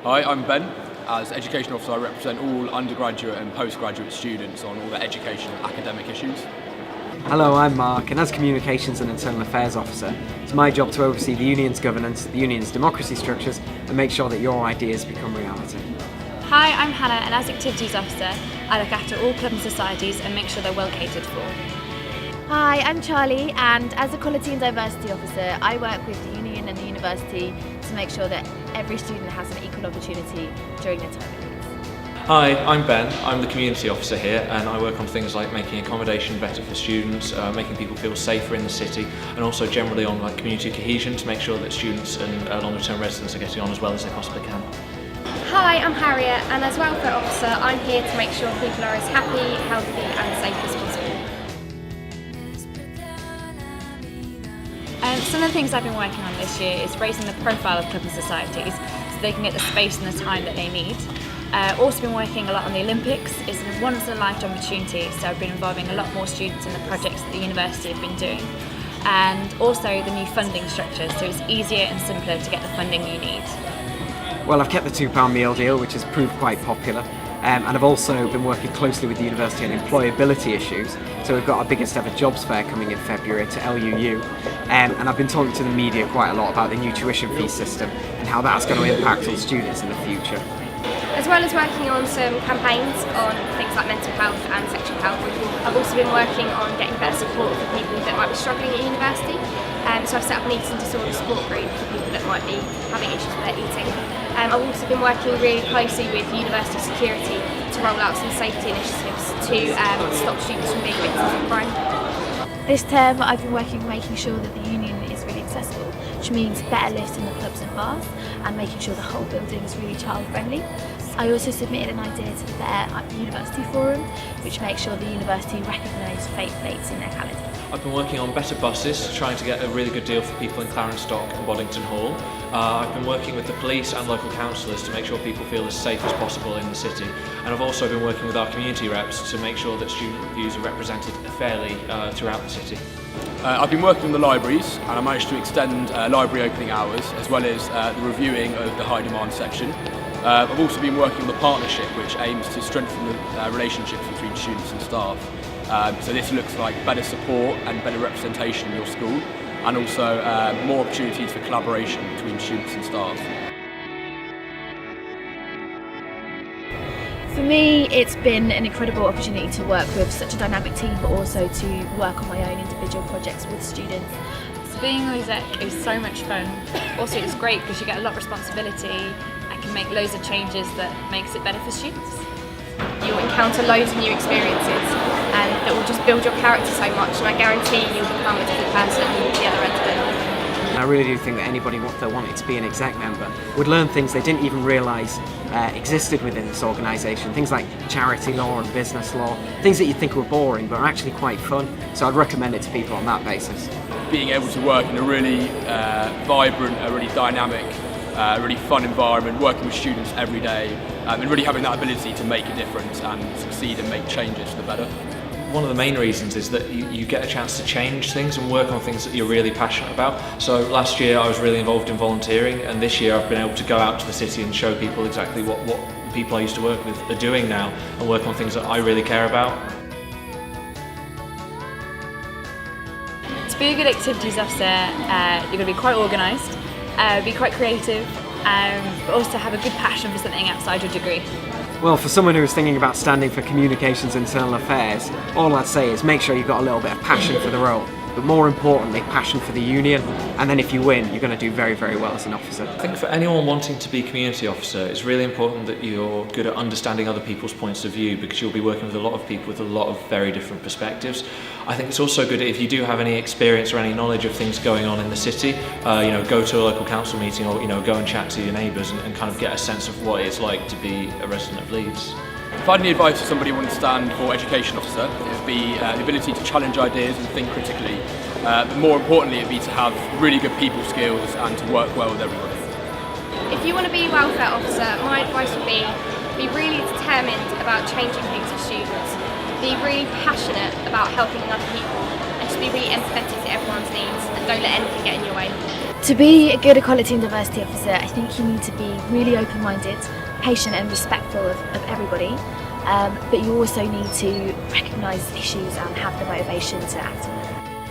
Hi, I'm Ben. As Education Officer, I represent all undergraduate and postgraduate students on all their educational and academic issues. Hello, I'm Mark, and as Communications and Internal Affairs Officer, it's my job to oversee the union's governance, the union's democracy structures, and make sure that your ideas become reality. Hi, I'm Hannah, and as Activities Officer, I look after all clubs and societies and make sure they're well catered for. Hi, I'm Charlie, and as Equality and Diversity Officer, I work with the union and the university to make sure that every student has an equal opportunity during their time at Leeds. Hi, I'm Ben. I'm the Community Officer here, and I work on things like making accommodation better for students, making people feel safer in the city, and also generally on community cohesion to make sure that students and longer-term residents are getting on as well as they possibly can. Hi, I'm Harriet, and as Welfare Officer, I'm here to make sure people are as happy, healthy and safe as possible. Some of the things I've been working on this year is raising the profile of clubs and societies so they can get the space and the time that they need. Also been working a lot on the Olympics. It's a once-in-a-lifetime opportunity, so I've been involving a lot more students in the projects that the university have been doing. And also the new funding structure, so it's easier and simpler to get the funding you need. Well, I've kept the £2 meal deal, which has proved quite popular, and I've also been working closely with the university on employability issues. So we've got our biggest ever jobs fair coming in February to LUU, and I've been talking to the media quite a lot about the new tuition fee system and how that's going to impact on students in the future. As well as working on some campaigns on things like mental health and sexual health, I've also been working on getting better support for people that might be struggling at university. So I've set up an eating disorder support group for people that might be having issues with their eating. I've also been working really closely with university security to roll out some safety initiatives to stop students from being victims of crime. This term, I've been working on making sure that the union is really accessible, which means better lifts in the clubs and bars, and making sure the whole building is really child friendly. I also submitted an idea to the Fair at the University Forum, which makes sure the university recognise faith dates in their calendar. I've been working on better buses, trying to get a really good deal for people in Clarence Dock and Boddington Hall. I've been working with the police and local councillors to make sure people feel as safe as possible in the city. And I've also been working with our community reps to make sure that student views are represented fairly throughout the city. I've been working on the libraries, and I managed to extend library opening hours as well as the reviewing of the high demand section. I've also been working on the partnership, which aims to strengthen the relationships between students and staff. So this looks like better support and better representation in your school, and also more opportunities for collaboration between students and staff. For me, it's been an incredible opportunity to work with such a dynamic team, but also to work on my own individual projects with students. So being an exec is so much fun. Also it's great because you get a lot of responsibility and can make loads of changes that makes it better for students. You'll encounter loads of new experiences and that will just build your character so much, and I guarantee you'll become a different person at the other end of it. And I really do think that anybody that wanted to be an exec member would learn things they didn't even realise existed within this organisation. Things like charity law and business law, things that you'd think were boring but are actually quite fun. So I'd recommend it to people on that basis. Being able to work in a really vibrant, a really dynamic, really fun environment, working with students every day, and really having that ability to make a difference and succeed and make changes for the better. One of the main reasons is that you get a chance to change things and work on things that you're really passionate about. So last year I was really involved in volunteering, and this year I've been able to go out to the city and show people exactly what people I used to work with are doing now and work on things that I really care about. To be a good activities officer, you're going to be quite organised, be quite creative, but also have a good passion for something outside your degree. Well, for someone who is thinking about standing for Communications and Internal Affairs, all I'd say is make sure you've got a little bit of passion for the role, but more importantly, passion for the union, and then if you win, you're going to do very, very well as an officer. I think for anyone wanting to be community officer, it's really important that you're good at understanding other people's points of view, because you'll be working with a lot of people with a lot of very different perspectives. I think it's also good if you do have any experience or any knowledge of things going on in the city, go to a local council meeting or go and chat to your neighbours and kind of get a sense of what it's like to be a resident of Leeds. If I had any advice for somebody who wants to stand for Education Officer, it would be the ability to challenge ideas and think critically. But more importantly, it would be to have really good people skills and to work well with everybody. If you want to be a welfare officer, my advice would be really determined about changing things for students, be really passionate about helping other people, and just be really empathetic to everyone's needs, and don't let anything get in your way. To be a good equality and diversity officer, I think you need to be really open-minded, patient and respectful of everybody, but you also need to recognise issues and have the motivation to act on them.